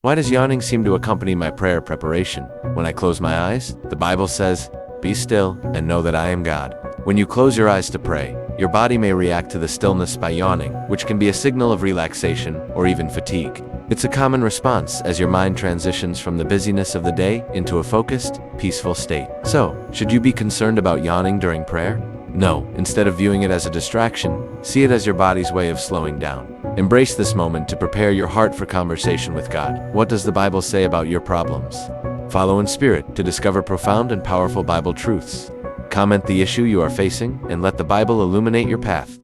Why does yawning seem to accompany my prayer preparation? When I close my eyes, the Bible says, "Be still and know that I am God." When you close your eyes to pray, your body may react to the stillness by yawning, which can be a signal of relaxation or even fatigue. It's a common response as your mind transitions from the busyness of the day into a focused, peaceful state. So, should you be concerned about yawning during prayer? No, instead of viewing it as a distraction, see it as your body's way of slowing down. Embrace this moment to prepare your heart for conversation with God. What does the Bible say about your problems? Follow InSpirit to discover profound and powerful Bible truths. Comment the issue you are facing and let the Bible illuminate your path.